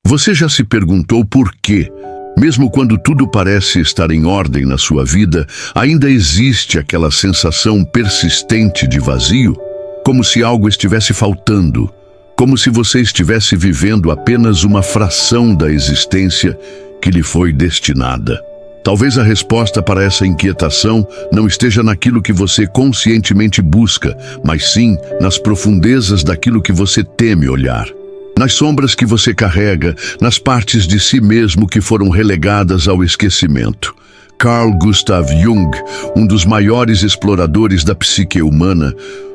Você já se perguntou por quê? Mesmo quando tudo parece estar em ordem na sua vida, ainda existe aquela sensação persistente de vazio? Como se algo estivesse faltando, como se você estivesse vivendo apenas uma fração da existência que lhe foi destinada. Talvez a resposta para essa inquietação não esteja naquilo que você conscientemente busca, mas sim nas profundezas daquilo que você teme olhar. Nas sombras que você carrega, nas partes de si mesmo que foram relegadas ao esquecimento. Carl Gustav Jung, um dos maiores exploradores da psique humana,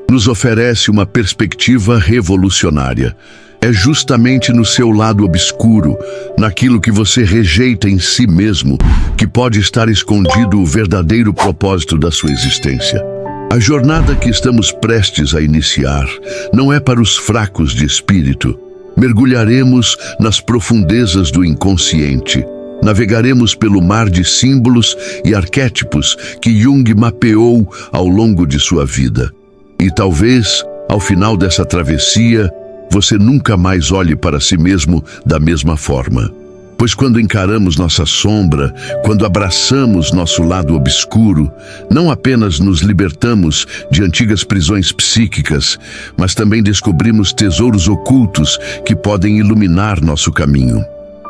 nos oferece uma perspectiva revolucionária. É justamente no seu lado obscuro, naquilo que você rejeita em si mesmo, que pode estar escondido o verdadeiro propósito da sua existência. A jornada que estamos prestes a iniciar não é para os fracos de espírito. Mergulharemos nas profundezas do inconsciente. Navegaremos pelo mar de símbolos e arquétipos que Jung mapeou ao longo de sua vida. E talvez, ao final dessa travessia, você nunca mais olhe para si mesmo da mesma forma. Pois quando encaramos nossa sombra, quando abraçamos nosso lado obscuro, não apenas nos libertamos de antigas prisões psíquicas, mas também descobrimos tesouros ocultos que podem iluminar nosso caminho.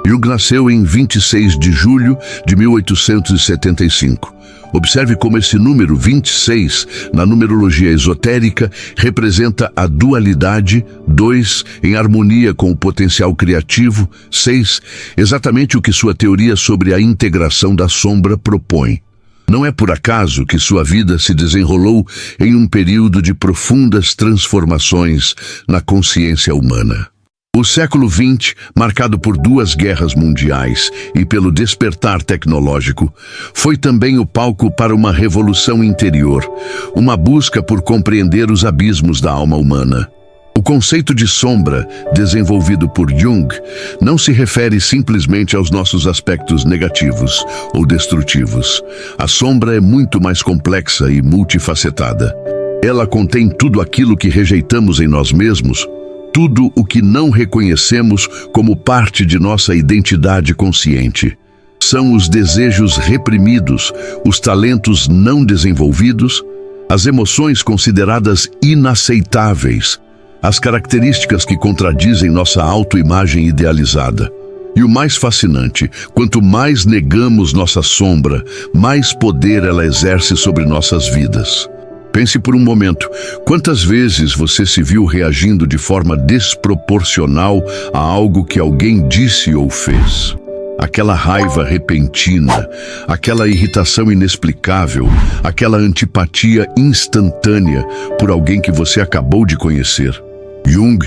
Jung nasceu em 26 de julho de 1875. Observe como esse número 26, na numerologia esotérica, representa a dualidade, 2, em harmonia com o potencial criativo, 6, exatamente o que sua teoria sobre a integração da sombra propõe. Não é por acaso que sua vida se desenrolou em um período de profundas transformações na consciência humana. O século XX, marcado por 2 guerras mundiais e pelo despertar tecnológico, foi também o palco para uma revolução interior, uma busca por compreender os abismos da alma humana. O conceito de sombra, desenvolvido por Jung, não se refere simplesmente aos nossos aspectos negativos ou destrutivos. A sombra é muito mais complexa e multifacetada. Ela contém tudo aquilo que rejeitamos em nós mesmos, tudo o que não reconhecemos como parte de nossa identidade consciente. São os desejos reprimidos, os talentos não desenvolvidos, as emoções consideradas inaceitáveis, as características que contradizem nossa autoimagem idealizada. E o mais fascinante, quanto mais negamos nossa sombra, mais poder ela exerce sobre nossas vidas. Pense por um momento, quantas vezes você se viu reagindo de forma desproporcional a algo que alguém disse ou fez? Aquela raiva repentina, aquela irritação inexplicável, aquela antipatia instantânea por alguém que você acabou de conhecer. Jung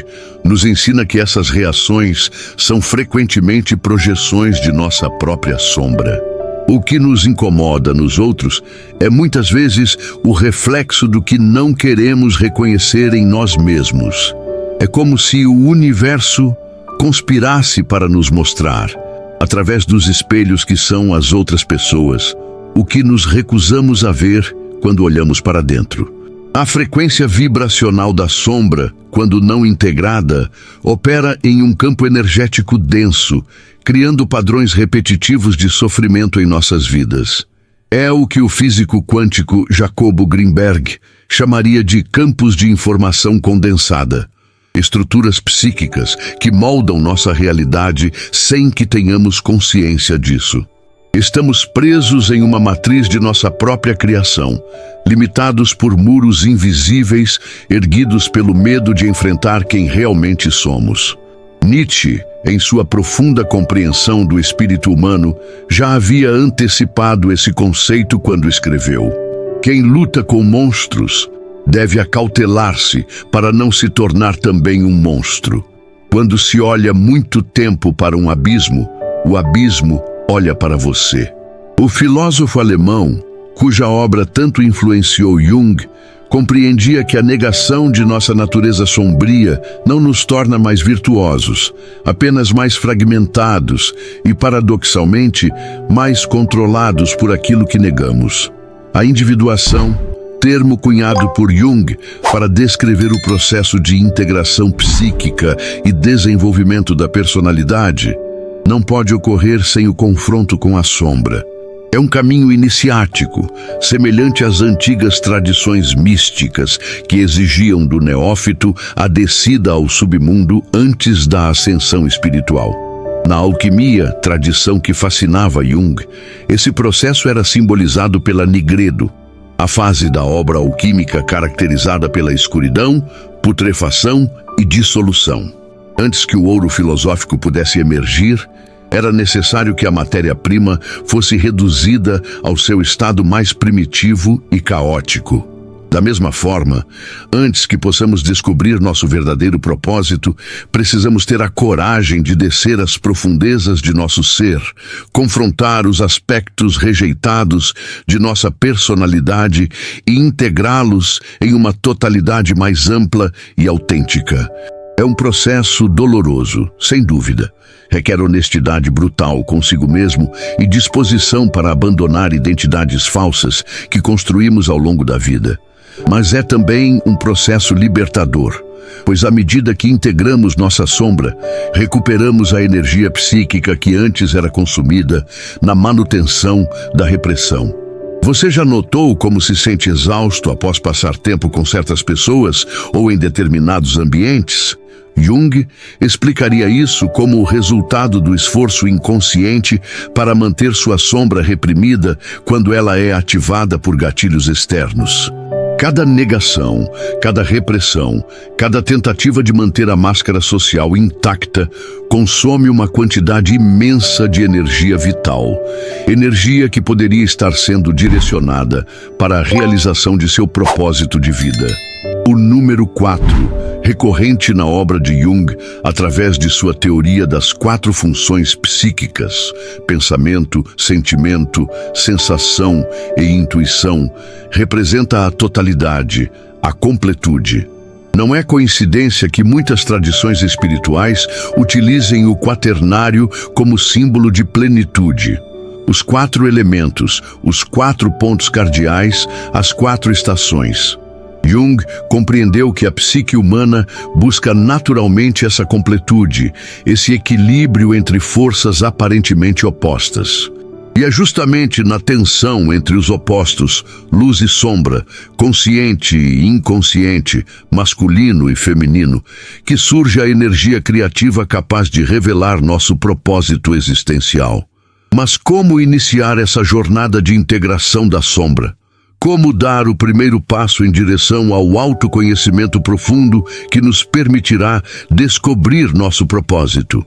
nos ensina que essas reações são frequentemente projeções de nossa própria sombra. O que nos incomoda nos outros é muitas vezes o reflexo do que não queremos reconhecer em nós mesmos. É como se o universo conspirasse para nos mostrar, através dos espelhos que são as outras pessoas, o que nos recusamos a ver quando olhamos para dentro. A frequência vibracional da sombra, quando não integrada, opera em um campo energético denso, criando padrões repetitivos de sofrimento em nossas vidas. É o que o físico quântico Jacobo Greenberg chamaria de campos de informação condensada, estruturas psíquicas que moldam nossa realidade sem que tenhamos consciência disso. Estamos presos em uma matriz de nossa própria criação, limitados por muros invisíveis, erguidos pelo medo de enfrentar quem realmente somos. Nietzsche, em sua profunda compreensão do espírito humano, já havia antecipado esse conceito quando escreveu: quem luta com monstros deve acautelar-se para não se tornar também um monstro. Quando se olha muito tempo para um abismo, o abismo olha para você. O filósofo alemão, cuja obra tanto influenciou Jung, compreendia que a negação de nossa natureza sombria não nos torna mais virtuosos, apenas mais fragmentados e, paradoxalmente, mais controlados por aquilo que negamos. A individuação, termo cunhado por Jung para descrever o processo de integração psíquica e desenvolvimento da personalidade, não pode ocorrer sem o confronto com a sombra. É um caminho iniciático, semelhante às antigas tradições místicas que exigiam do neófito a descida ao submundo antes da ascensão espiritual. Na alquimia, tradição que fascinava Jung, esse processo era simbolizado pela nigredo, a fase da obra alquímica caracterizada pela escuridão, putrefação e dissolução. Antes que o ouro filosófico pudesse emergir, era necessário que a matéria-prima fosse reduzida ao seu estado mais primitivo e caótico. Da mesma forma, antes que possamos descobrir nosso verdadeiro propósito, precisamos ter a coragem de descer às profundezas de nosso ser, confrontar os aspectos rejeitados de nossa personalidade e integrá-los em uma totalidade mais ampla e autêntica. É um processo doloroso, sem dúvida. Requer honestidade brutal consigo mesmo e disposição para abandonar identidades falsas que construímos ao longo da vida. Mas é também um processo libertador, pois à medida que integramos nossa sombra, recuperamos a energia psíquica que antes era consumida na manutenção da repressão. Você já notou como se sente exausto após passar tempo com certas pessoas ou em determinados ambientes? Jung explicaria isso como o resultado do esforço inconsciente para manter sua sombra reprimida quando ela é ativada por gatilhos externos. Cada negação, cada repressão, cada tentativa de manter a máscara social intacta consome uma quantidade imensa de energia vital, energia que poderia estar sendo direcionada para a realização de seu propósito de vida. O número 4, recorrente na obra de Jung através de sua teoria das 4 funções psíquicas, pensamento, sentimento, sensação e intuição, representa a totalidade, a completude. Não é coincidência que muitas tradições espirituais utilizem o quaternário como símbolo de plenitude. Os 4 elementos, os 4 pontos cardeais, as 4 estações. Jung compreendeu que a psique humana busca naturalmente essa completude, esse equilíbrio entre forças aparentemente opostas. E é justamente na tensão entre os opostos, luz e sombra, consciente e inconsciente, masculino e feminino, que surge a energia criativa capaz de revelar nosso propósito existencial. Mas como iniciar essa jornada de integração da sombra? Como dar o primeiro passo em direção ao autoconhecimento profundo que nos permitirá descobrir nosso propósito?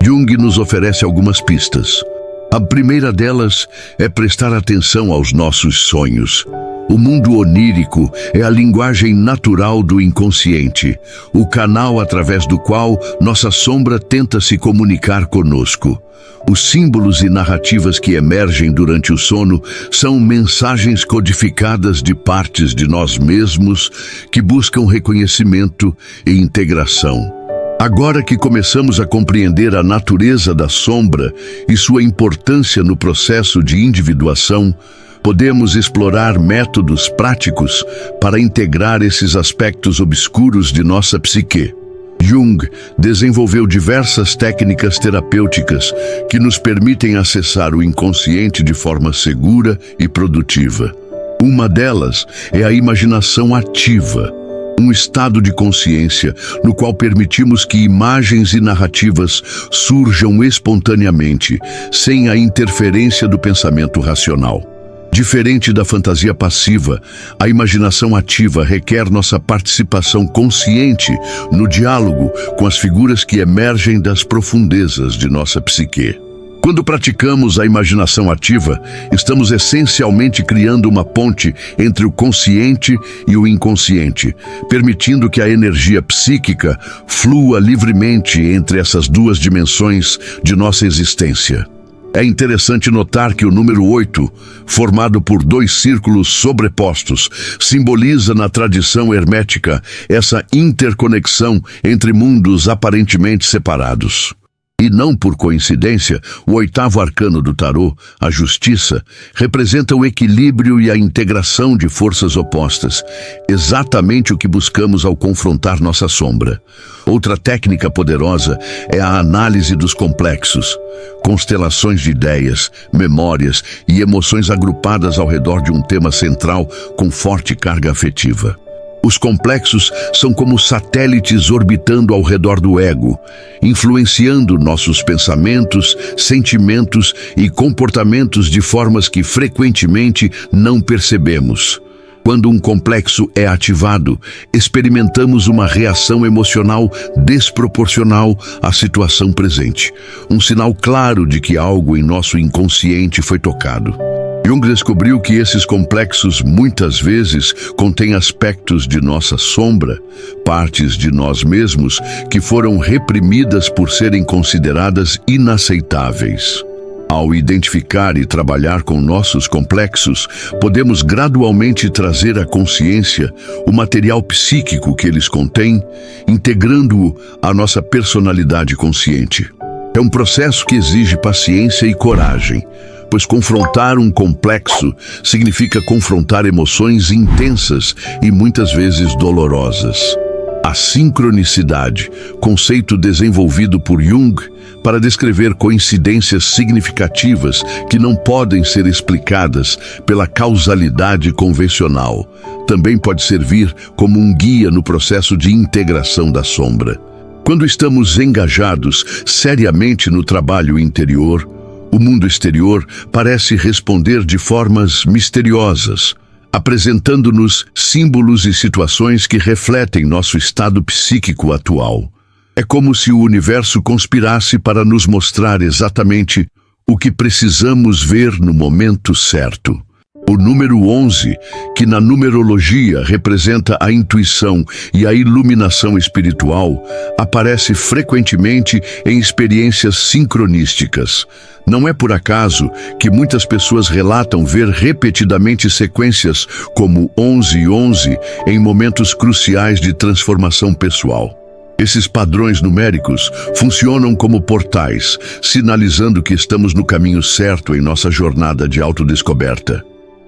Jung nos oferece algumas pistas. A primeira delas é prestar atenção aos nossos sonhos. O mundo onírico é a linguagem natural do inconsciente, o canal através do qual nossa sombra tenta se comunicar conosco. Os símbolos e narrativas que emergem durante o sono são mensagens codificadas de partes de nós mesmos que buscam reconhecimento e integração. Agora que começamos a compreender a natureza da sombra e sua importância no processo de individuação, podemos explorar métodos práticos para integrar esses aspectos obscuros de nossa psique. Jung desenvolveu diversas técnicas terapêuticas que nos permitem acessar o inconsciente de forma segura e produtiva. Uma delas é a imaginação ativa, um estado de consciência no qual permitimos que imagens e narrativas surjam espontaneamente, sem a interferência do pensamento racional. Diferente da fantasia passiva, a imaginação ativa requer nossa participação consciente no diálogo com as figuras que emergem das profundezas de nossa psique. Quando praticamos a imaginação ativa, estamos essencialmente criando uma ponte entre o consciente e o inconsciente, permitindo que a energia psíquica flua livremente entre essas 2 dimensões de nossa existência. É interessante notar que o número 8, formado por 2 círculos sobrepostos, simboliza na tradição hermética essa interconexão entre mundos aparentemente separados. E não por coincidência, o oitavo arcano do tarô, a justiça, representa o equilíbrio e a integração de forças opostas, exatamente o que buscamos ao confrontar nossa sombra. Outra técnica poderosa é a análise dos complexos, constelações de ideias, memórias e emoções agrupadas ao redor de um tema central com forte carga afetiva. Os complexos são como satélites orbitando ao redor do ego, influenciando nossos pensamentos, sentimentos e comportamentos de formas que frequentemente não percebemos. Quando um complexo é ativado, experimentamos uma reação emocional desproporcional à situação presente, um sinal claro de que algo em nosso inconsciente foi tocado. Jung descobriu que esses complexos muitas vezes contêm aspectos de nossa sombra, partes de nós mesmos que foram reprimidas por serem consideradas inaceitáveis. Ao identificar e trabalhar com nossos complexos, podemos gradualmente trazer à consciência o material psíquico que eles contêm, integrando-o à nossa personalidade consciente. É um processo que exige paciência e coragem, pois confrontar um complexo significa confrontar emoções intensas e muitas vezes dolorosas. A sincronicidade, conceito desenvolvido por Jung para descrever coincidências significativas que não podem ser explicadas pela causalidade convencional, também pode servir como um guia no processo de integração da sombra. Quando estamos engajados seriamente no trabalho interior, o mundo exterior parece responder de formas misteriosas, apresentando-nos símbolos e situações que refletem nosso estado psíquico atual. É como se o universo conspirasse para nos mostrar exatamente o que precisamos ver no momento certo. O número 11, que na numerologia representa a intuição e a iluminação espiritual, aparece frequentemente em experiências sincronísticas. Não é por acaso que muitas pessoas relatam ver repetidamente sequências como 1111 em momentos cruciais de transformação pessoal. Esses padrões numéricos funcionam como portais, sinalizando que estamos no caminho certo em nossa jornada de autodescoberta.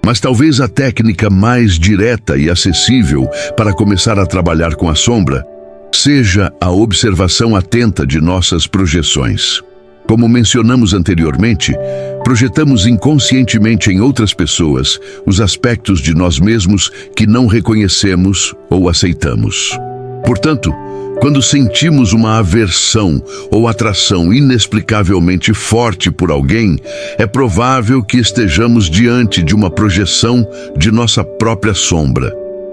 Mas talvez a técnica mais direta e acessível para começar a trabalhar com a sombra seja a observação atenta de nossas projeções. Como mencionamos anteriormente, projetamos inconscientemente em outras pessoas os aspectos de nós mesmos que não reconhecemos ou aceitamos. Portanto, quando sentimos uma aversão ou atração inexplicavelmente forte por alguém, é provável que estejamos diante de uma projeção de nossa própria sombra.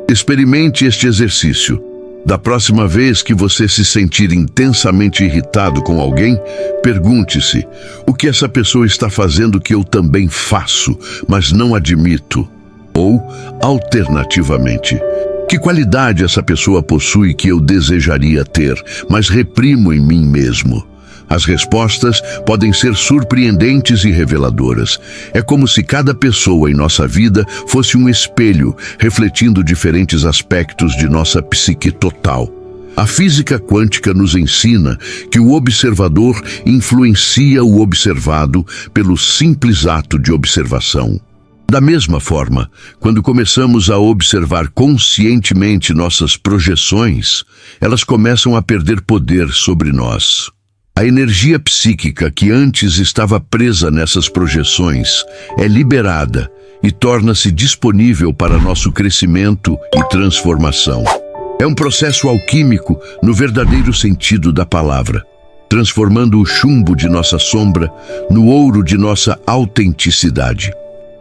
Experimente este exercício. Da próxima vez que você se sentir intensamente irritado com alguém, pergunte-se: o que essa pessoa está fazendo que eu também faço, mas não admito? Ou, alternativamente, que qualidade essa pessoa possui que eu desejaria ter, mas reprimo em mim mesmo? As respostas podem ser surpreendentes e reveladoras. É como se cada pessoa em nossa vida fosse um espelho, refletindo diferentes aspectos de nossa psique total. A física quântica nos ensina que o observador influencia o observado pelo simples ato de observação. Da mesma forma, quando começamos a observar conscientemente nossas projeções, elas começam a perder poder sobre nós. A energia psíquica que antes estava presa nessas projeções é liberada e torna-se disponível para nosso crescimento e transformação. É um processo alquímico no verdadeiro sentido da palavra, transformando o chumbo de nossa sombra no ouro de nossa autenticidade.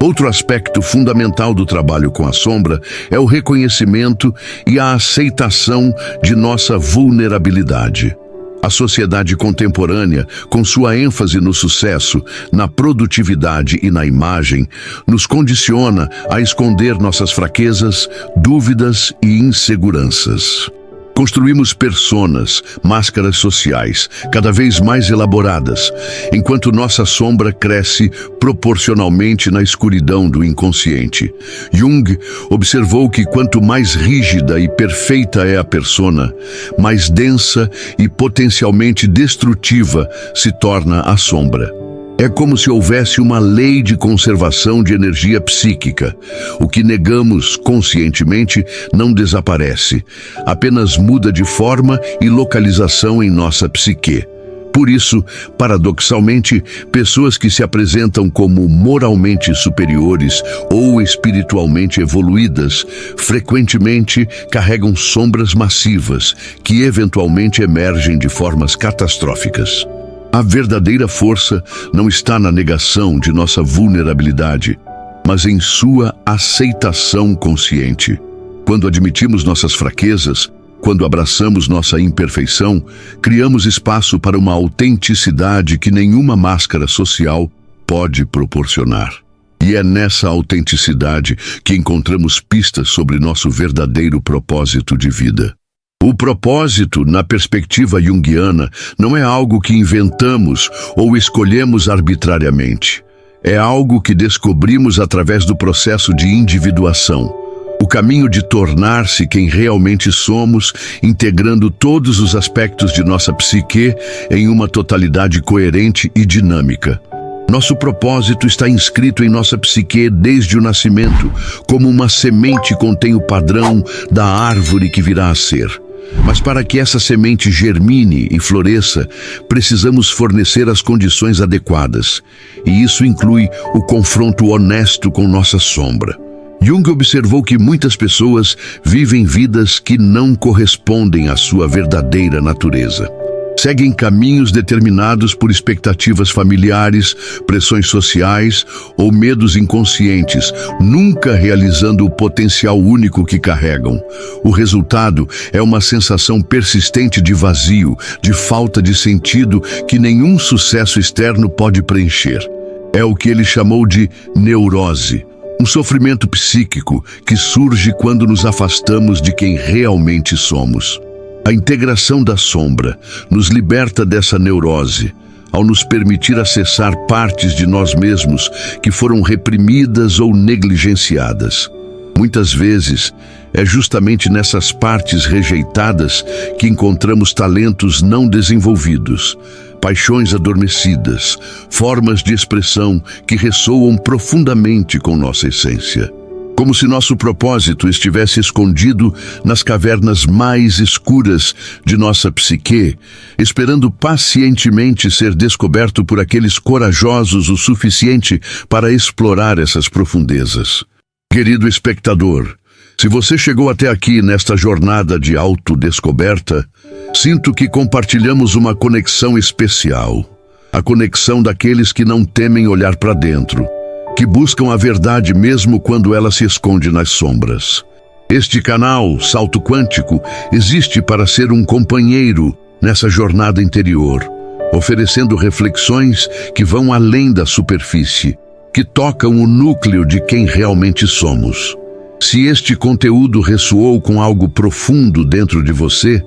Outro aspecto fundamental do trabalho com a sombra é o reconhecimento e a aceitação de nossa vulnerabilidade. A sociedade contemporânea, com sua ênfase no sucesso, na produtividade e na imagem, nos condiciona a esconder nossas fraquezas, dúvidas e inseguranças. Construímos personas, máscaras sociais, cada vez mais elaboradas, enquanto nossa sombra cresce proporcionalmente na escuridão do inconsciente. Jung observou que quanto mais rígida e perfeita é a persona, mais densa e potencialmente destrutiva se torna a sombra. É como se houvesse uma lei de conservação de energia psíquica. O que negamos conscientemente não desaparece, apenas muda de forma e localização em nossa psique. Por isso, paradoxalmente, pessoas que se apresentam como moralmente superiores ou espiritualmente evoluídas, frequentemente carregam sombras massivas que eventualmente emergem de formas catastróficas. A verdadeira força não está na negação de nossa vulnerabilidade, mas em sua aceitação consciente. Quando admitimos nossas fraquezas, quando abraçamos nossa imperfeição, criamos espaço para uma autenticidade que nenhuma máscara social pode proporcionar. E é nessa autenticidade que encontramos pistas sobre nosso verdadeiro propósito de vida. O propósito, na perspectiva junguiana, não é algo que inventamos ou escolhemos arbitrariamente. É algo que descobrimos através do processo de individuação. O caminho de tornar-se quem realmente somos, integrando todos os aspectos de nossa psique em uma totalidade coerente e dinâmica. Nosso propósito está inscrito em nossa psique desde o nascimento, como uma semente contém o padrão da árvore que virá a ser. Mas para que essa semente germine e floresça, precisamos fornecer as condições adequadas. E isso inclui o confronto honesto com nossa sombra. Jung observou que muitas pessoas vivem vidas que não correspondem à sua verdadeira natureza. Seguem caminhos determinados por expectativas familiares, pressões sociais ou medos inconscientes, nunca realizando o potencial único que carregam. O resultado é uma sensação persistente de vazio, de falta de sentido que nenhum sucesso externo pode preencher. É o que ele chamou de neurose, um sofrimento psíquico que surge quando nos afastamos de quem realmente somos. A integração da sombra nos liberta dessa neurose, ao nos permitir acessar partes de nós mesmos que foram reprimidas ou negligenciadas. Muitas vezes, é justamente nessas partes rejeitadas que encontramos talentos não desenvolvidos, paixões adormecidas, formas de expressão que ressoam profundamente com nossa essência. Como se nosso propósito estivesse escondido nas cavernas mais escuras de nossa psique, esperando pacientemente ser descoberto por aqueles corajosos o suficiente para explorar essas profundezas. Querido espectador, se você chegou até aqui nesta jornada de autodescoberta, sinto que compartilhamos uma conexão especial. A conexão daqueles que não temem olhar para dentro, que buscam a verdade mesmo quando ela se esconde nas sombras. Este canal, Salto Quântico, existe para ser um companheiro nessa jornada interior, oferecendo reflexões que vão além da superfície, que tocam o núcleo de quem realmente somos. Se este conteúdo ressoou com algo profundo dentro de você,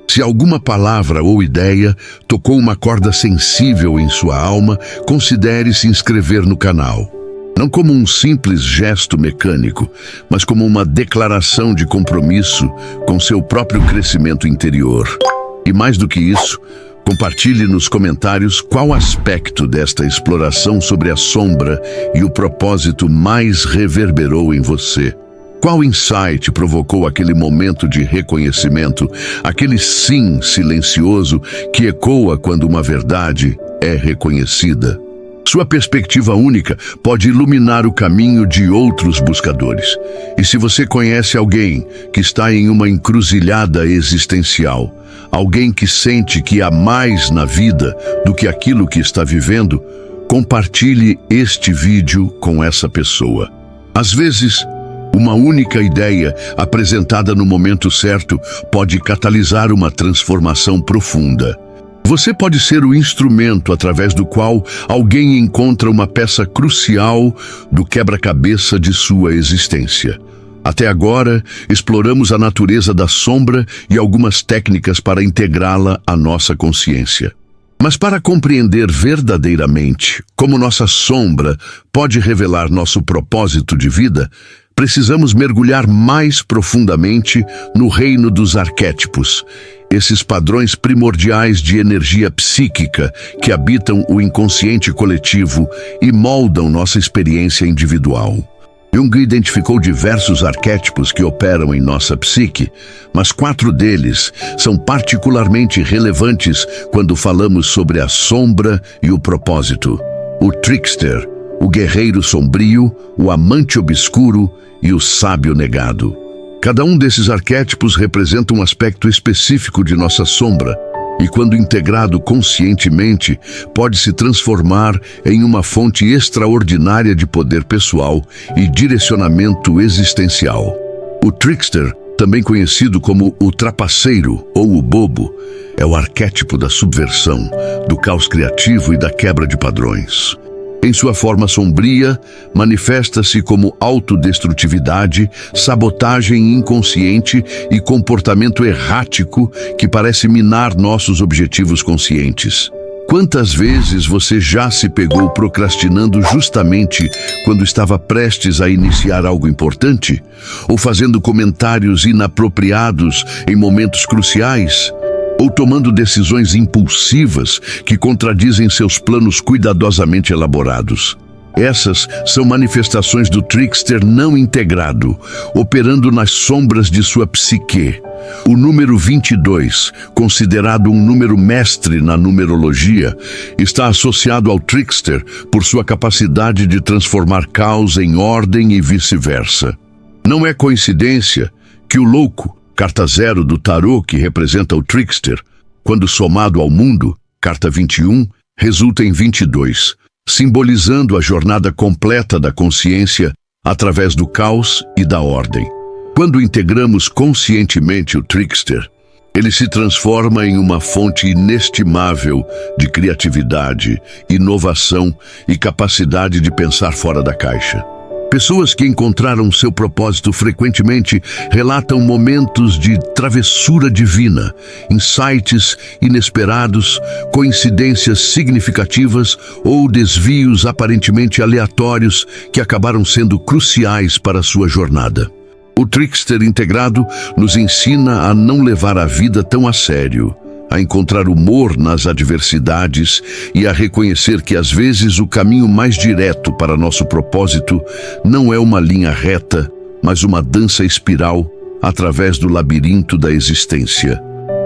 se alguma palavra ou ideia tocou uma corda sensível em sua alma, considere se inscrever no canal. Não como um simples gesto mecânico, mas como uma declaração de compromisso com seu próprio crescimento interior. E mais do que isso, compartilhe nos comentários qual aspecto desta exploração sobre a sombra e o propósito mais reverberou em você. Qual insight provocou aquele momento de reconhecimento, aquele sim silencioso que ecoa quando uma verdade é reconhecida? Sua perspectiva única pode iluminar o caminho de outros buscadores. E se você conhece alguém que está em uma encruzilhada existencial, alguém que sente que há mais na vida do que aquilo que está vivendo, compartilhe este vídeo com essa pessoa. Às vezes, uma única ideia apresentada no momento certo pode catalisar uma transformação profunda. Você pode ser o instrumento através do qual alguém encontra uma peça crucial do quebra-cabeça de sua existência. Até agora, exploramos a natureza da sombra e algumas técnicas para integrá-la à nossa consciência. Mas para compreender verdadeiramente como nossa sombra pode revelar nosso propósito de vida, precisamos mergulhar mais profundamente no reino dos arquétipos, esses padrões primordiais de energia psíquica que habitam o inconsciente coletivo e moldam nossa experiência individual. Jung identificou diversos arquétipos que operam em nossa psique, mas 4 deles são particularmente relevantes quando falamos sobre a sombra e o propósito: o trickster, o guerreiro sombrio, o amante obscuro e o sábio negado. Cada um desses arquétipos representa um aspecto específico de nossa sombra, e quando integrado conscientemente, pode se transformar em uma fonte extraordinária de poder pessoal e direcionamento existencial. O trickster, também conhecido como o trapaceiro ou o bobo, é o arquétipo da subversão, do caos criativo e da quebra de padrões. Em sua forma sombria, manifesta-se como autodestrutividade, sabotagem inconsciente e comportamento errático que parece minar nossos objetivos conscientes. Quantas vezes você já se pegou procrastinando justamente quando estava prestes a iniciar algo importante? Ou fazendo comentários inapropriados em momentos cruciais? Ou tomando decisões impulsivas que contradizem seus planos cuidadosamente elaborados? Essas são manifestações do trickster não integrado, operando nas sombras de sua psique. O número 22, considerado um número mestre na numerologia, está associado ao trickster por sua capacidade de transformar caos em ordem e vice-versa. Não é coincidência que o louco, carta 0 do tarô, que representa o trickster, quando somado ao mundo, carta 21, resulta em 22, simbolizando a jornada completa da consciência através do caos e da ordem. Quando integramos conscientemente o trickster, ele se transforma em uma fonte inestimável de criatividade, inovação e capacidade de pensar fora da caixa. Pessoas que encontraram seu propósito frequentemente relatam momentos de travessura divina, insights inesperados, coincidências significativas ou desvios aparentemente aleatórios que acabaram sendo cruciais para sua jornada. O trickster integrado nos ensina a não levar a vida tão a sério, a encontrar humor nas adversidades e a reconhecer que às vezes o caminho mais direto para nosso propósito não é uma linha reta, mas uma dança espiral através do labirinto da existência.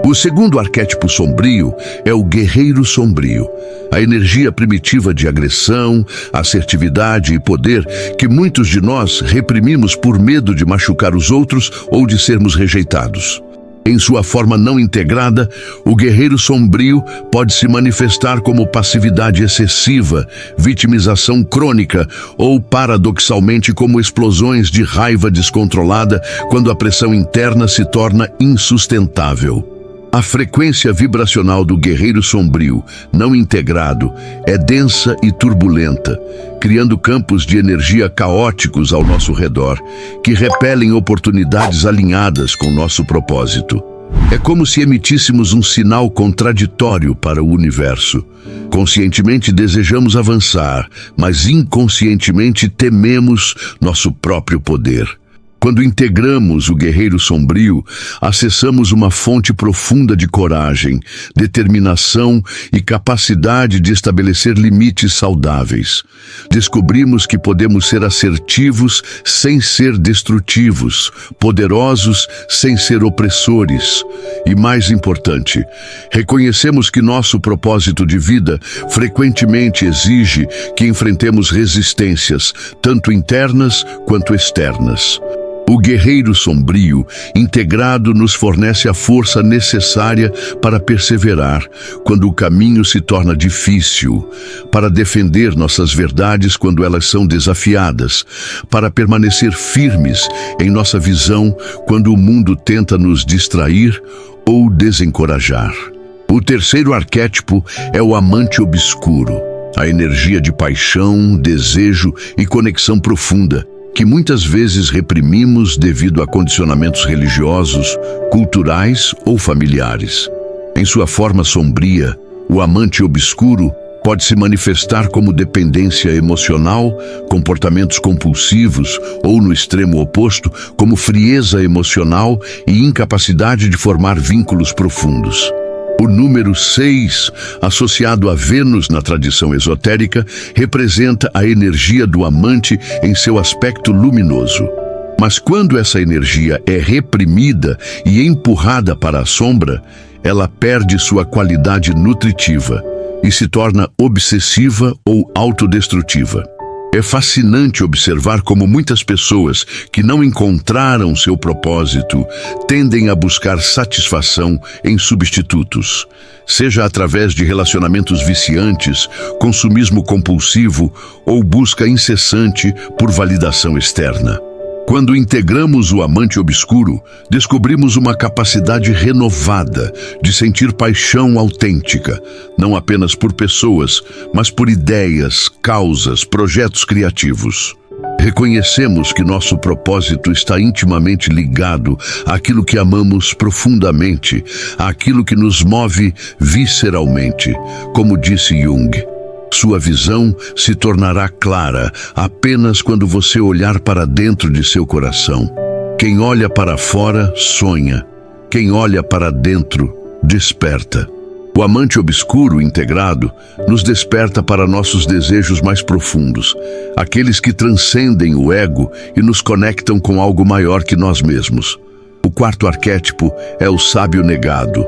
O segundo arquétipo sombrio é o guerreiro sombrio, a energia primitiva de agressão, assertividade e poder que muitos de nós reprimimos por medo de machucar os outros ou de sermos rejeitados. Em sua forma não integrada, o guerreiro sombrio pode se manifestar como passividade excessiva, vitimização crônica ou, paradoxalmente, como explosões de raiva descontrolada quando a pressão interna se torna insustentável. A frequência vibracional do guerreiro sombrio, não integrado, é densa e turbulenta, criando campos de energia caóticos ao nosso redor, que repelem oportunidades alinhadas com nosso propósito. É como se emitíssemos um sinal contraditório para o universo. Conscientemente desejamos avançar, mas inconscientemente tememos nosso próprio poder. Quando integramos o guerreiro sombrio, acessamos uma fonte profunda de coragem, determinação e capacidade de estabelecer limites saudáveis. Descobrimos que podemos ser assertivos sem ser destrutivos, poderosos sem ser opressores. E mais importante, reconhecemos que nosso propósito de vida frequentemente exige que enfrentemos resistências, tanto internas quanto externas. O guerreiro sombrio, integrado, nos fornece a força necessária para perseverar quando o caminho se torna difícil, para defender nossas verdades quando elas são desafiadas, para permanecer firmes em nossa visão quando o mundo tenta nos distrair ou desencorajar. O terceiro arquétipo é o amante obscuro, a energia de paixão, desejo e conexão profunda, que muitas vezes reprimimos devido a condicionamentos religiosos, culturais ou familiares. Em sua forma sombria, o amante obscuro pode se manifestar como dependência emocional, comportamentos compulsivos ou, no extremo oposto, como frieza emocional e incapacidade de formar vínculos profundos. O número 6, associado a Vênus na tradição esotérica, representa a energia do amante em seu aspecto luminoso. Mas quando essa energia é reprimida e empurrada para a sombra, ela perde sua qualidade nutritiva e se torna obsessiva ou autodestrutiva. É fascinante observar como muitas pessoas que não encontraram seu propósito tendem a buscar satisfação em substitutos, seja através de relacionamentos viciantes, consumismo compulsivo ou busca incessante por validação externa. Quando integramos o amante obscuro, descobrimos uma capacidade renovada de sentir paixão autêntica, não apenas por pessoas, mas por ideias, causas, projetos criativos. Reconhecemos que nosso propósito está intimamente ligado àquilo que amamos profundamente, àquilo que nos move visceralmente, como disse Jung. Sua visão se tornará clara apenas quando você olhar para dentro de seu coração. Quem olha para fora, sonha. Quem olha para dentro, desperta. O amante obscuro integrado nos desperta para nossos desejos mais profundos, aqueles que transcendem o ego e nos conectam com algo maior que nós mesmos. O quarto arquétipo é o sábio negado,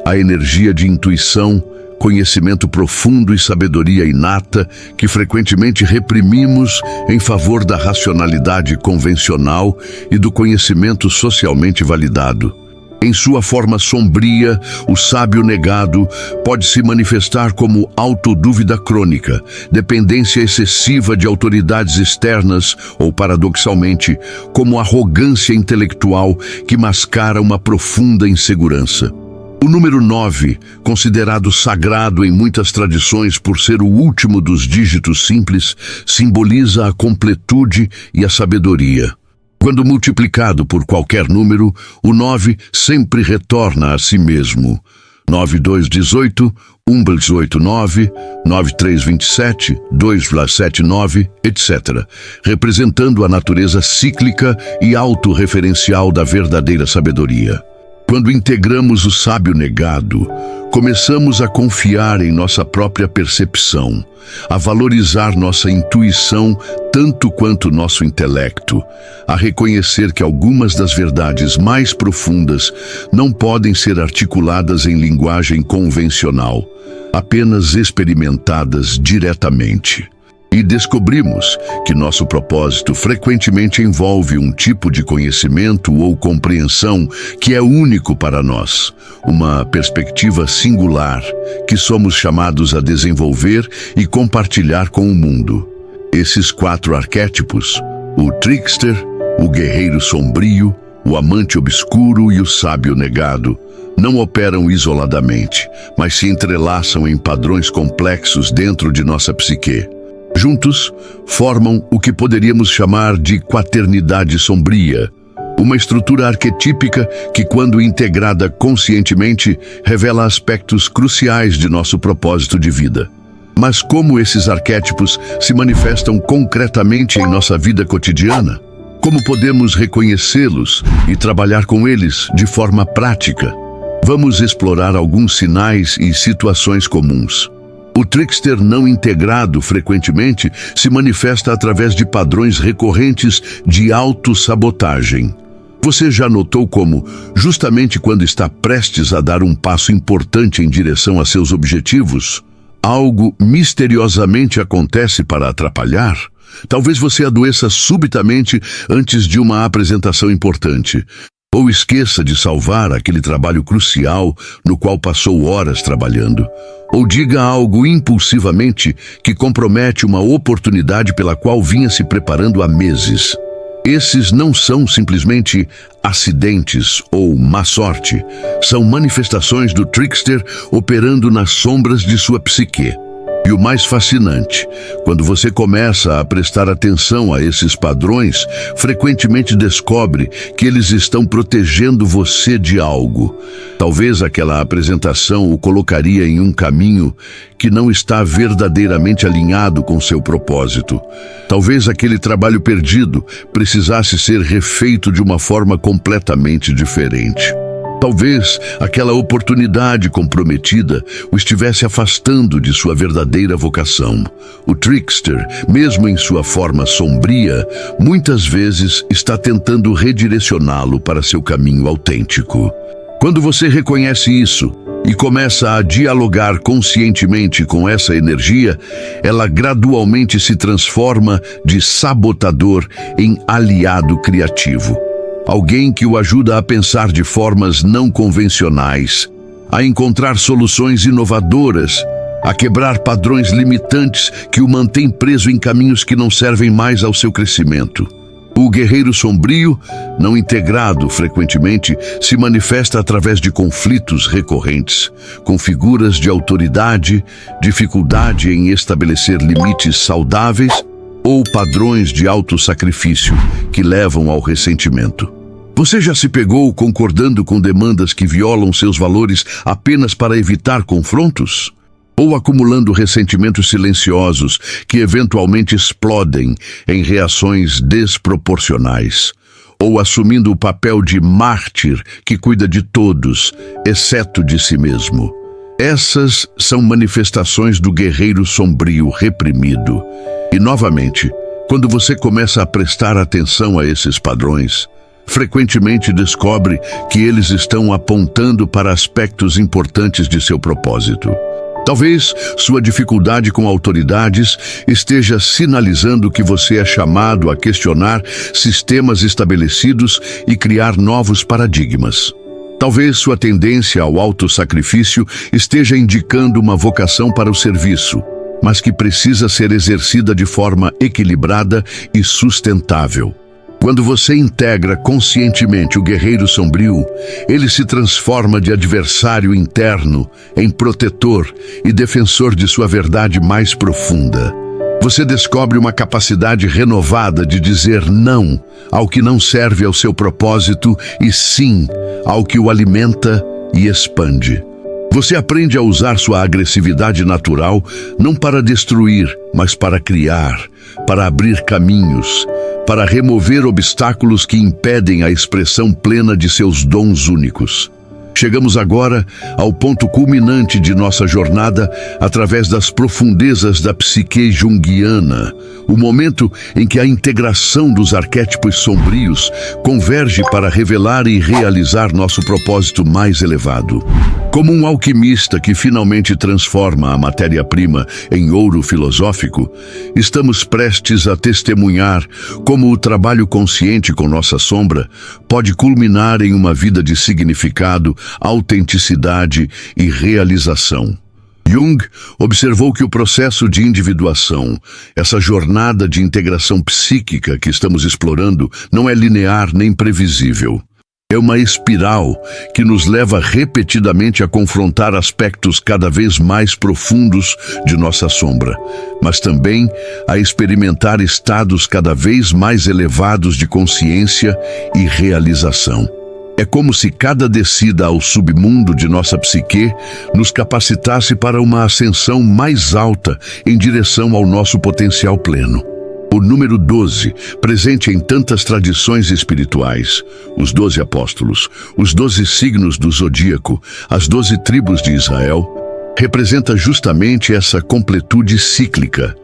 a energia de intuição, conhecimento profundo e sabedoria inata que frequentemente reprimimos em favor da racionalidade convencional e do conhecimento socialmente validado. Em sua forma sombria, o sábio negado pode se manifestar como autodúvida crônica, dependência excessiva de autoridades externas ou, paradoxalmente, como arrogância intelectual que mascara uma profunda insegurança. O número 9, considerado sagrado em muitas tradições por ser o último dos dígitos simples, simboliza a completude e a sabedoria. Quando multiplicado por qualquer número, o 9 sempre retorna a si mesmo. 9, 2, 18, 1, 18, 9, 9, 3, 27, 2, 7, 9, etc., representando a natureza cíclica e autorreferencial da verdadeira sabedoria. Quando integramos o sábio negado, começamos a confiar em nossa própria percepção, a valorizar nossa intuição tanto quanto nosso intelecto, a reconhecer que algumas das verdades mais profundas não podem ser articuladas em linguagem convencional, apenas experimentadas diretamente. E descobrimos que nosso propósito frequentemente envolve um tipo de conhecimento ou compreensão que é único para nós, uma perspectiva singular que somos chamados a desenvolver e compartilhar com o mundo. Esses 4 arquétipos, o trickster, o guerreiro sombrio, o amante obscuro e o sábio negado, não operam isoladamente, mas se entrelaçam em padrões complexos dentro de nossa psique. Juntos, formam o que poderíamos chamar de quaternidade sombria, uma estrutura arquetípica que, quando integrada conscientemente, revela aspectos cruciais de nosso propósito de vida. Mas como esses arquétipos se manifestam concretamente em nossa vida cotidiana? Como podemos reconhecê-los e trabalhar com eles de forma prática? Vamos explorar alguns sinais e situações comuns. O trickster não integrado frequentemente se manifesta através de padrões recorrentes de autossabotagem. Você já notou como, justamente quando está prestes a dar um passo importante em direção a seus objetivos, algo misteriosamente acontece para atrapalhar? Talvez você adoeça subitamente antes de uma apresentação importante, ou esqueça de salvar aquele trabalho crucial no qual passou horas trabalhando, ou diga algo impulsivamente que compromete uma oportunidade pela qual vinha se preparando há meses. Esses não são simplesmente acidentes ou má sorte, são manifestações do trickster operando nas sombras de sua psique. E o mais fascinante, quando você começa a prestar atenção a esses padrões, frequentemente descobre que eles estão protegendo você de algo. Talvez aquela apresentação o colocaria em um caminho que não está verdadeiramente alinhado com seu propósito. Talvez aquele trabalho perdido precisasse ser refeito de uma forma completamente diferente. Talvez aquela oportunidade comprometida o estivesse afastando de sua verdadeira vocação. O trickster, mesmo em sua forma sombria, muitas vezes está tentando redirecioná-lo para seu caminho autêntico. Quando você reconhece isso e começa a dialogar conscientemente com essa energia, ela gradualmente se transforma de sabotador em aliado criativo. Alguém que o ajuda a pensar de formas não convencionais, a encontrar soluções inovadoras, a quebrar padrões limitantes que o mantêm preso em caminhos que não servem mais ao seu crescimento. O guerreiro sombrio, não integrado frequentemente, se manifesta através de conflitos recorrentes, com figuras de autoridade, dificuldade em estabelecer limites saudáveis ou padrões de autossacrifício que levam ao ressentimento. Você já se pegou concordando com demandas que violam seus valores apenas para evitar confrontos? Ou acumulando ressentimentos silenciosos que eventualmente explodem em reações desproporcionais? Ou assumindo o papel de mártir que cuida de todos, exceto de si mesmo? Essas são manifestações do guerreiro sombrio reprimido. E, novamente, quando você começa a prestar atenção a esses padrões, frequentemente descobre que eles estão apontando para aspectos importantes de seu propósito. Talvez sua dificuldade com autoridades esteja sinalizando que você é chamado a questionar sistemas estabelecidos e criar novos paradigmas. Talvez sua tendência ao autossacrifício esteja indicando uma vocação para o serviço, mas que precisa ser exercida de forma equilibrada e sustentável. Quando você integra conscientemente o guerreiro sombrio, ele se transforma de adversário interno em protetor e defensor de sua verdade mais profunda. Você descobre uma capacidade renovada de dizer não ao que não serve ao seu propósito e sim ao que o alimenta e expande. Você aprende a usar sua agressividade natural não para destruir, mas para criar, para abrir caminhos, para remover obstáculos que impedem a expressão plena de seus dons únicos. Chegamos agora ao ponto culminante de nossa jornada através das profundezas da psique junguiana, o momento em que a integração dos arquétipos sombrios converge para revelar e realizar nosso propósito mais elevado. Como um alquimista que finalmente transforma a matéria-prima em ouro filosófico, estamos prestes a testemunhar como o trabalho consciente com nossa sombra pode culminar em uma vida de significado, autenticidade e realização. Jung observou que o processo de individuação, essa jornada de integração psíquica que estamos explorando, não é linear nem previsível. É uma espiral que nos leva repetidamente a confrontar aspectos cada vez mais profundos de nossa sombra, mas também a experimentar estados cada vez mais elevados de consciência e realização. É como se cada descida ao submundo de nossa psique nos capacitasse para uma ascensão mais alta em direção ao nosso potencial pleno. O número 12, presente em tantas tradições espirituais, os 12 apóstolos, os 12 signos do zodíaco, as 12 tribos de Israel, representa justamente essa completude cíclica,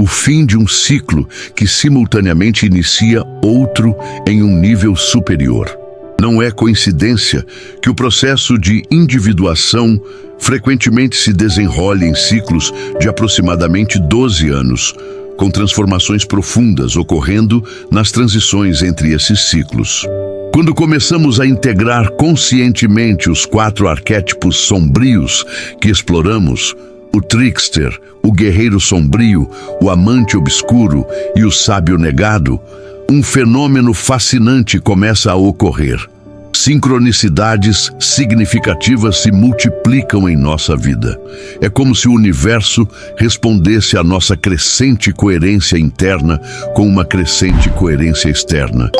o fim de um ciclo que simultaneamente inicia outro em um nível superior. Não é coincidência que o processo de individuação frequentemente se desenrole em ciclos de aproximadamente 12 anos, com transformações profundas ocorrendo nas transições entre esses ciclos. Quando começamos a integrar conscientemente os 4 arquétipos sombrios que exploramos, o trickster, o guerreiro sombrio, o amante obscuro e o sábio negado, um fenômeno fascinante começa a ocorrer. Sincronicidades significativas se multiplicam em nossa vida. É como se o universo respondesse à nossa crescente coerência interna com uma crescente coerência externa.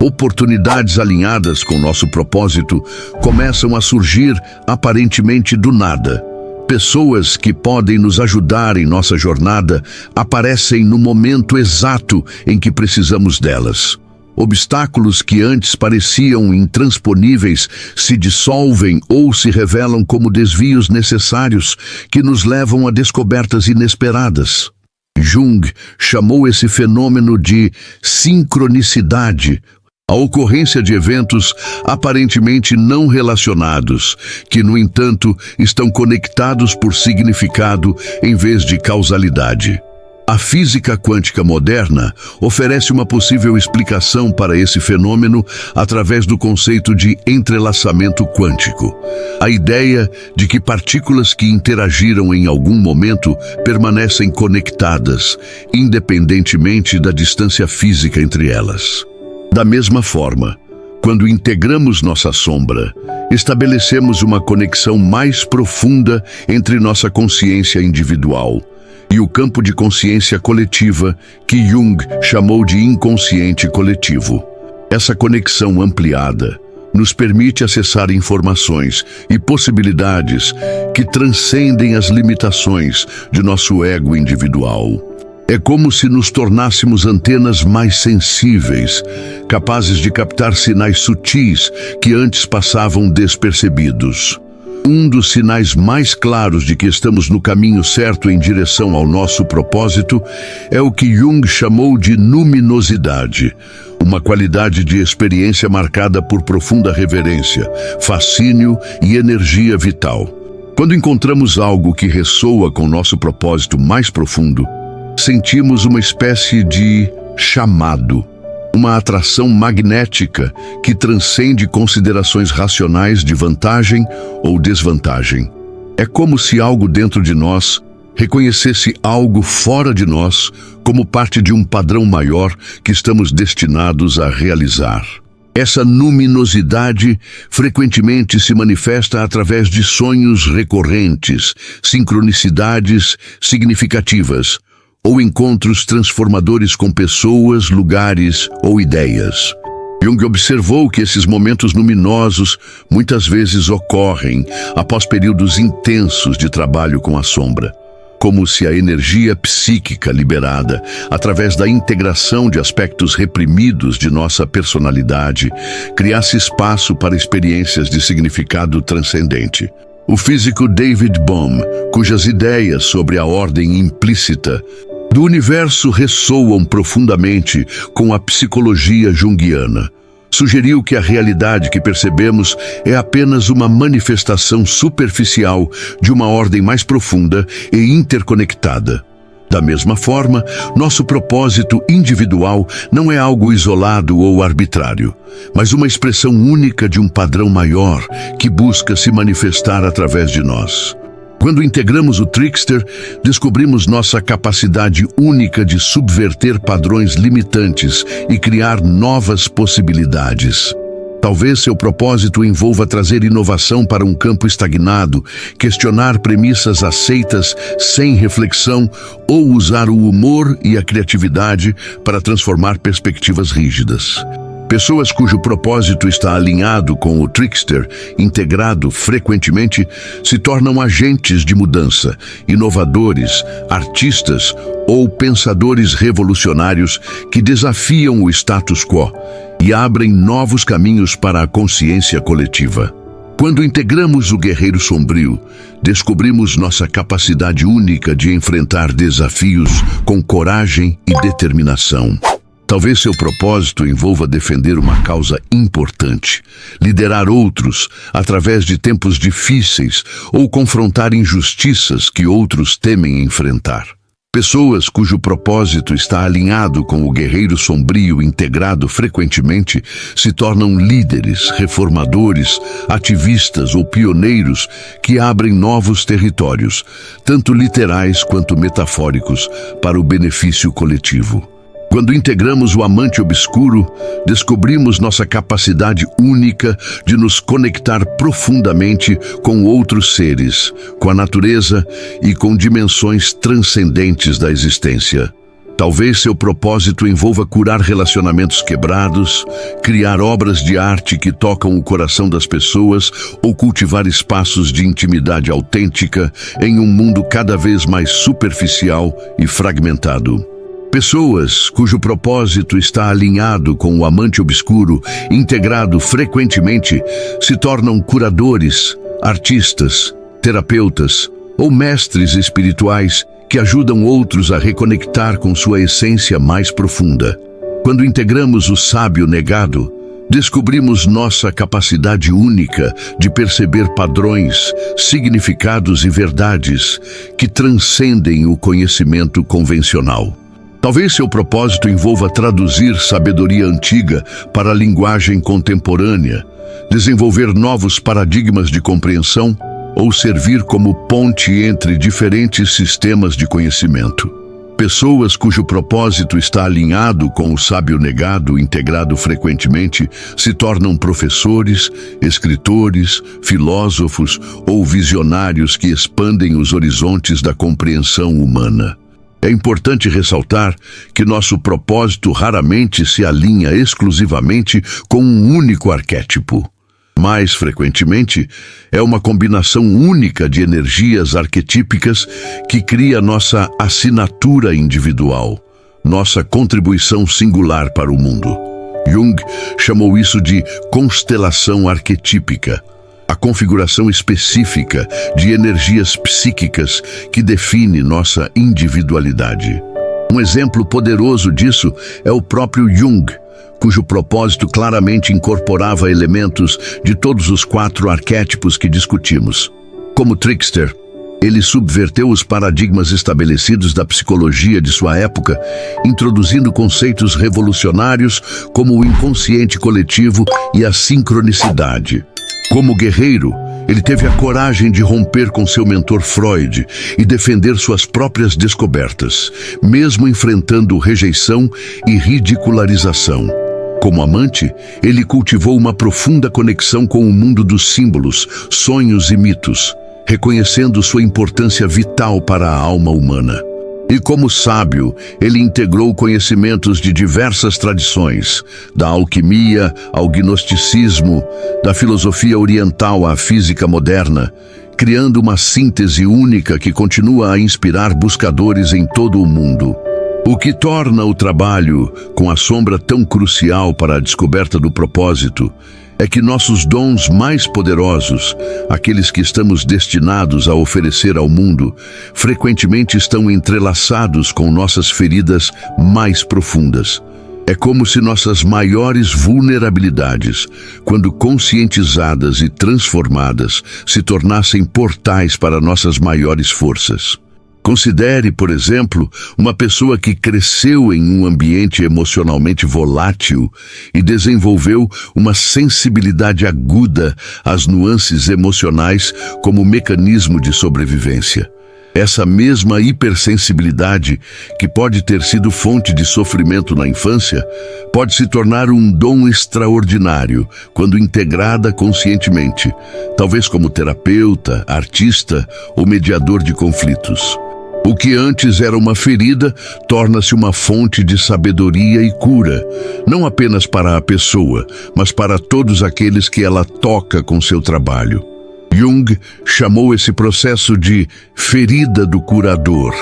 Oportunidades alinhadas com nosso propósito começam a surgir aparentemente do nada. Pessoas que podem nos ajudar em nossa jornada aparecem no momento exato em que precisamos delas. Obstáculos que antes pareciam intransponíveis se dissolvem ou se revelam como desvios necessários que nos levam a descobertas inesperadas. Jung chamou esse fenômeno de sincronicidade, a ocorrência de eventos aparentemente não relacionados, que, no entanto, estão conectados por significado em vez de causalidade. A física quântica moderna oferece uma possível explicação para esse fenômeno através do conceito de entrelaçamento quântico. A ideia de que partículas que interagiram em algum momento permanecem conectadas, independentemente da distância física entre elas. Da mesma forma, quando integramos nossa sombra, estabelecemos uma conexão mais profunda entre nossa consciência individual e o campo de consciência coletiva que Jung chamou de inconsciente coletivo. Essa conexão ampliada nos permite acessar informações e possibilidades que transcendem as limitações de nosso ego individual. É como se nos tornássemos antenas mais sensíveis, capazes de captar sinais sutis que antes passavam despercebidos. Um dos sinais mais claros de que estamos no caminho certo em direção ao nosso propósito é o que Jung chamou de luminosidade, uma qualidade de experiência marcada por profunda reverência, fascínio e energia vital. Quando encontramos algo que ressoa com nosso propósito mais profundo, sentimos uma espécie de chamado, uma atração magnética que transcende considerações racionais de vantagem ou desvantagem. É como se algo dentro de nós reconhecesse algo fora de nós como parte de um padrão maior que estamos destinados a realizar. Essa luminosidade frequentemente se manifesta através de sonhos recorrentes, sincronicidades significativas, ou encontros transformadores com pessoas, lugares ou ideias. Jung observou que esses momentos luminosos muitas vezes ocorrem após períodos intensos de trabalho com a sombra, como se a energia psíquica liberada, através da integração de aspectos reprimidos de nossa personalidade, criasse espaço para experiências de significado transcendente. O físico David Bohm, cujas ideias sobre a ordem implícita do universo ressoam profundamente com a psicologia junguiana, sugeriu que a realidade que percebemos é apenas uma manifestação superficial de uma ordem mais profunda e interconectada. Da mesma forma, nosso propósito individual não é algo isolado ou arbitrário, mas uma expressão única de um padrão maior que busca se manifestar através de nós. Quando integramos o Trickster, descobrimos nossa capacidade única de subverter padrões limitantes e criar novas possibilidades. Talvez seu propósito envolva trazer inovação para um campo estagnado, questionar premissas aceitas sem reflexão ou usar o humor e a criatividade para transformar perspectivas rígidas. Pessoas cujo propósito está alinhado com o Trickster, integrado frequentemente, se tornam agentes de mudança, inovadores, artistas ou pensadores revolucionários que desafiam o status quo e abrem novos caminhos para a consciência coletiva. Quando integramos o Guerreiro Sombrio, descobrimos nossa capacidade única de enfrentar desafios com coragem e determinação. Talvez seu propósito envolva defender uma causa importante, liderar outros através de tempos difíceis ou confrontar injustiças que outros temem enfrentar. Pessoas cujo propósito está alinhado com o Guerreiro Sombrio integrado frequentemente se tornam líderes, reformadores, ativistas ou pioneiros que abrem novos territórios, tanto literais quanto metafóricos, para o benefício coletivo. Quando integramos o amante obscuro, descobrimos nossa capacidade única de nos conectar profundamente com outros seres, com a natureza e com dimensões transcendentes da existência. Talvez seu propósito envolva curar relacionamentos quebrados, criar obras de arte que tocam o coração das pessoas ou cultivar espaços de intimidade autêntica em um mundo cada vez mais superficial e fragmentado. Pessoas cujo propósito está alinhado com o amante obscuro, integrado frequentemente, se tornam curadores, artistas, terapeutas ou mestres espirituais que ajudam outros a reconectar com sua essência mais profunda. Quando integramos o sábio negado, descobrimos nossa capacidade única de perceber padrões, significados e verdades que transcendem o conhecimento convencional. Talvez seu propósito envolva traduzir sabedoria antiga para a linguagem contemporânea, desenvolver novos paradigmas de compreensão ou servir como ponte entre diferentes sistemas de conhecimento. Pessoas cujo propósito está alinhado com o sábio negado integrado frequentemente se tornam professores, escritores, filósofos ou visionários que expandem os horizontes da compreensão humana. É importante ressaltar que nosso propósito raramente se alinha exclusivamente com um único arquétipo. Mais frequentemente, é uma combinação única de energias arquetípicas que cria nossa assinatura individual, nossa contribuição singular para o mundo. Jung chamou isso de constelação arquetípica, a configuração específica de energias psíquicas que define nossa individualidade. Um exemplo poderoso disso é o próprio Jung, cujo propósito claramente incorporava elementos de todos os 4 arquétipos que discutimos. Como trickster, ele subverteu os paradigmas estabelecidos da psicologia de sua época, introduzindo conceitos revolucionários como o inconsciente coletivo e a sincronicidade. Como guerreiro, ele teve a coragem de romper com seu mentor Freud e defender suas próprias descobertas, mesmo enfrentando rejeição e ridicularização. Como amante, ele cultivou uma profunda conexão com o mundo dos símbolos, sonhos e mitos, reconhecendo sua importância vital para a alma humana. E como sábio, ele integrou conhecimentos de diversas tradições, da alquimia ao gnosticismo, da filosofia oriental à física moderna, criando uma síntese única que continua a inspirar buscadores em todo o mundo. O que torna o trabalho com a sombra tão crucial para a descoberta do propósito é que nossos dons mais poderosos, aqueles que estamos destinados a oferecer ao mundo, frequentemente estão entrelaçados com nossas feridas mais profundas. É como se nossas maiores vulnerabilidades, quando conscientizadas e transformadas, se tornassem portais para nossas maiores forças. Considere, por exemplo, uma pessoa que cresceu em um ambiente emocionalmente volátil e desenvolveu uma sensibilidade aguda às nuances emocionais como mecanismo de sobrevivência. Essa mesma hipersensibilidade, que pode ter sido fonte de sofrimento na infância, pode se tornar um dom extraordinário quando integrada conscientemente, talvez como terapeuta, artista ou mediador de conflitos. O que antes era uma ferida torna-se uma fonte de sabedoria e cura, não apenas para a pessoa, mas para todos aqueles que ela toca com seu trabalho. Jung chamou esse processo de ferida do curador,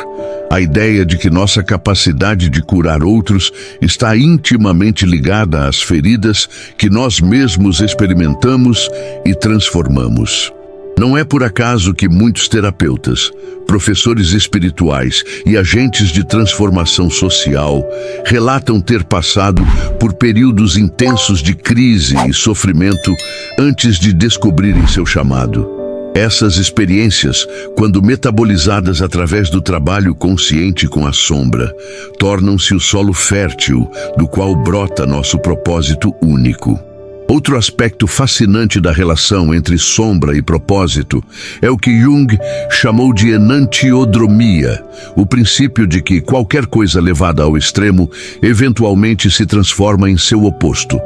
a ideia de que nossa capacidade de curar outros está intimamente ligada às feridas que nós mesmos experimentamos e transformamos. Não é por acaso que muitos terapeutas, professores espirituais e agentes de transformação social relatam ter passado por períodos intensos de crise e sofrimento antes de descobrirem seu chamado. Essas experiências, quando metabolizadas através do trabalho consciente com a sombra, tornam-se o solo fértil do qual brota nosso propósito único. Outro aspecto fascinante da relação entre sombra e propósito é o que Jung chamou de enantiodromia, o princípio de que qualquer coisa levada ao extremo eventualmente se transforma em seu oposto.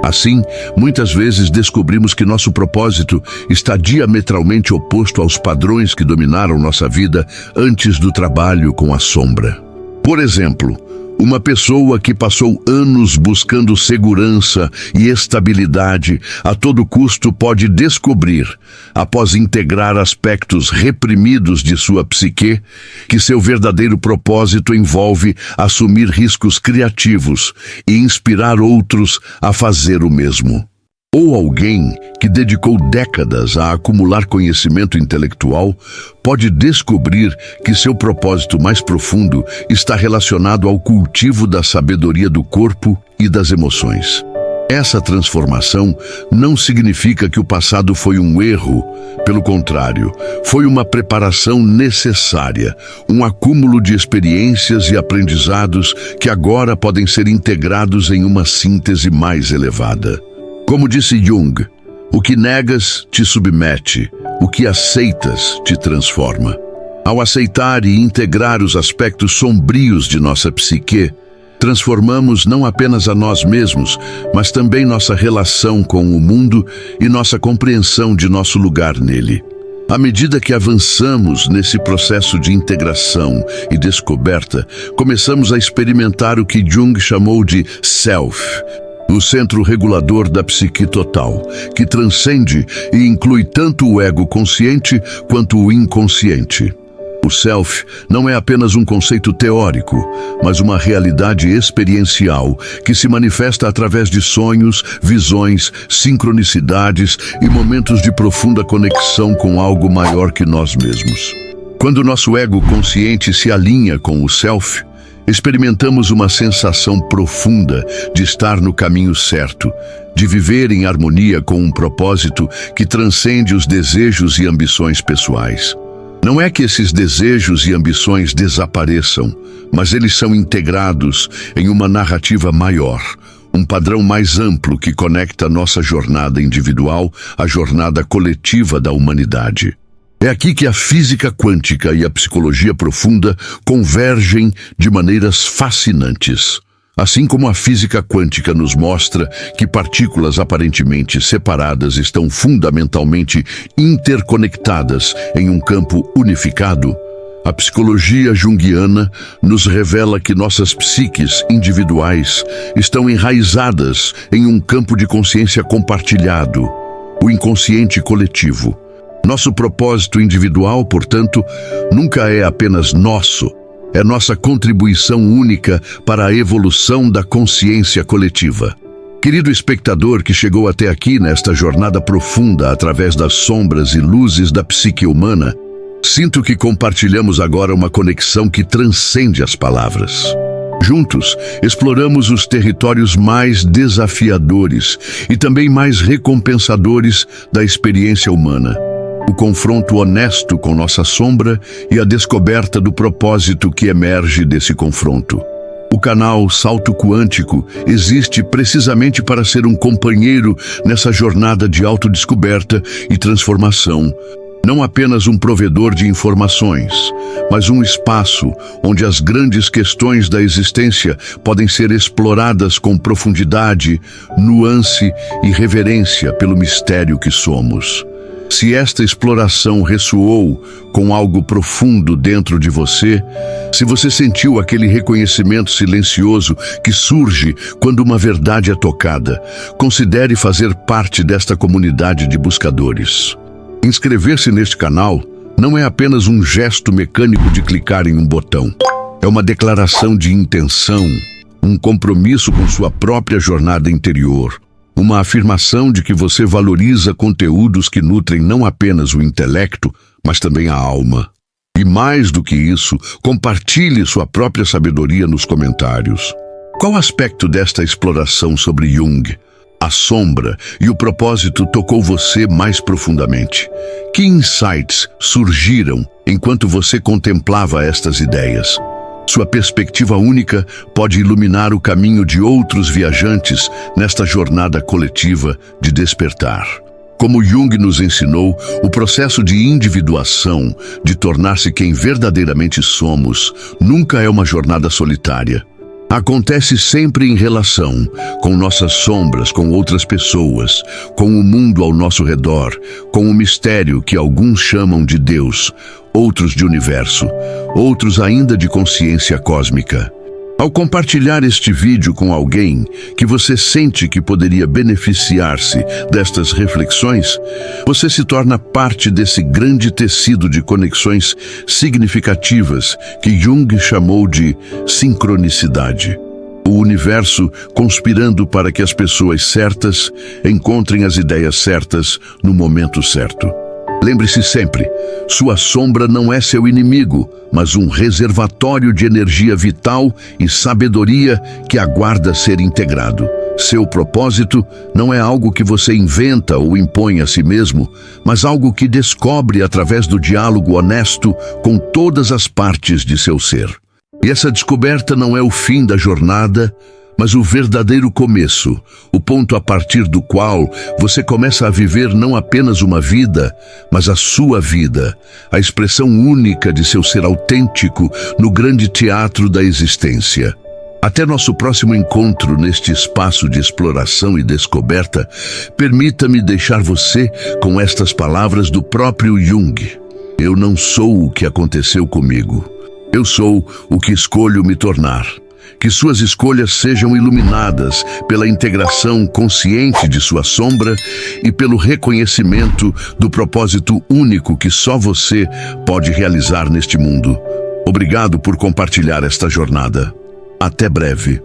Assim, muitas vezes descobrimos que nosso propósito está diametralmente oposto aos padrões que dominaram nossa vida antes do trabalho com a sombra. Por exemplo, uma pessoa que passou anos buscando segurança e estabilidade a todo custo pode descobrir, após integrar aspectos reprimidos de sua psique, que seu verdadeiro propósito envolve assumir riscos criativos e inspirar outros a fazer o mesmo. Ou alguém que dedicou décadas a acumular conhecimento intelectual pode descobrir que seu propósito mais profundo está relacionado ao cultivo da sabedoria do corpo e das emoções. Essa transformação não significa que o passado foi um erro. Pelo contrário, foi uma preparação necessária, um acúmulo de experiências e aprendizados que agora podem ser integrados em uma síntese mais elevada. Como disse Jung, o que negas te submete, o que aceitas te transforma. Ao aceitar e integrar os aspectos sombrios de nossa psique, transformamos não apenas a nós mesmos, mas também nossa relação com o mundo e nossa compreensão de nosso lugar nele. À medida que avançamos nesse processo de integração e descoberta, começamos a experimentar o que Jung chamou de Self, o centro regulador da psique total, que transcende e inclui tanto o ego consciente quanto o inconsciente. O Self não é apenas um conceito teórico, mas uma realidade experiencial que se manifesta através de sonhos, visões, sincronicidades e momentos de profunda conexão com algo maior que nós mesmos. Quando nosso ego consciente se alinha com o Self, experimentamos uma sensação profunda de estar no caminho certo, de viver em harmonia com um propósito que transcende os desejos e ambições pessoais. Não é que esses desejos e ambições desapareçam, mas eles são integrados em uma narrativa maior, um padrão mais amplo que conecta nossa jornada individual à jornada coletiva da humanidade. É aqui que a física quântica e a psicologia profunda convergem de maneiras fascinantes. Assim como a física quântica nos mostra que partículas aparentemente separadas estão fundamentalmente interconectadas em um campo unificado, a psicologia junguiana nos revela que nossas psiques individuais estão enraizadas em um campo de consciência compartilhado, o inconsciente coletivo. Nosso propósito individual, portanto, nunca é apenas nosso. É nossa contribuição única para a evolução da consciência coletiva. Querido espectador que chegou até aqui nesta jornada profunda através das sombras e luzes da psique humana, sinto que compartilhamos agora uma conexão que transcende as palavras. Juntos, exploramos os territórios mais desafiadores e também mais recompensadores da experiência humana. O confronto honesto com nossa sombra e a descoberta do propósito que emerge desse confronto. O canal Salto Quântico existe precisamente para ser um companheiro nessa jornada de autodescoberta e transformação. Não apenas um provedor de informações, mas um espaço onde as grandes questões da existência podem ser exploradas com profundidade, nuance e reverência pelo mistério que somos. Se esta exploração ressoou com algo profundo dentro de você, se você sentiu aquele reconhecimento silencioso que surge quando uma verdade é tocada, considere fazer parte desta comunidade de buscadores. Inscrever-se neste canal não é apenas um gesto mecânico de clicar em um botão. É uma declaração de intenção, um compromisso com sua própria jornada interior. Uma afirmação de que você valoriza conteúdos que nutrem não apenas o intelecto, mas também a alma. E mais do que isso, compartilhe sua própria sabedoria nos comentários. Qual aspecto desta exploração sobre Jung, a sombra e o propósito tocou você mais profundamente? Que insights surgiram enquanto você contemplava estas ideias? Sua perspectiva única pode iluminar o caminho de outros viajantes nesta jornada coletiva de despertar. Como Jung nos ensinou, o processo de individuação, de tornar-se quem verdadeiramente somos, nunca é uma jornada solitária. Acontece sempre em relação com nossas sombras, com outras pessoas, com o mundo ao nosso redor, com o mistério que alguns chamam de Deus, outros de universo, outros ainda de consciência cósmica. Ao compartilhar este vídeo com alguém que você sente que poderia beneficiar-se destas reflexões, você se torna parte desse grande tecido de conexões significativas que Jung chamou de sincronicidade. O universo conspirando para que as pessoas certas encontrem as ideias certas no momento certo. Lembre-se sempre, sua sombra não é seu inimigo, mas um reservatório de energia vital e sabedoria que aguarda ser integrado. Seu propósito não é algo que você inventa ou impõe a si mesmo, mas algo que descobre através do diálogo honesto com todas as partes de seu ser. E essa descoberta não é o fim da jornada, mas o verdadeiro começo, o ponto a partir do qual você começa a viver não apenas uma vida, mas a sua vida, a expressão única de seu ser autêntico no grande teatro da existência. Até nosso próximo encontro neste espaço de exploração e descoberta, permita-me deixar você com estas palavras do próprio Jung. Eu não sou o que aconteceu comigo. Eu sou o que escolho me tornar. Que suas escolhas sejam iluminadas pela integração consciente de sua sombra e pelo reconhecimento do propósito único que só você pode realizar neste mundo. Obrigado por compartilhar esta jornada. Até breve.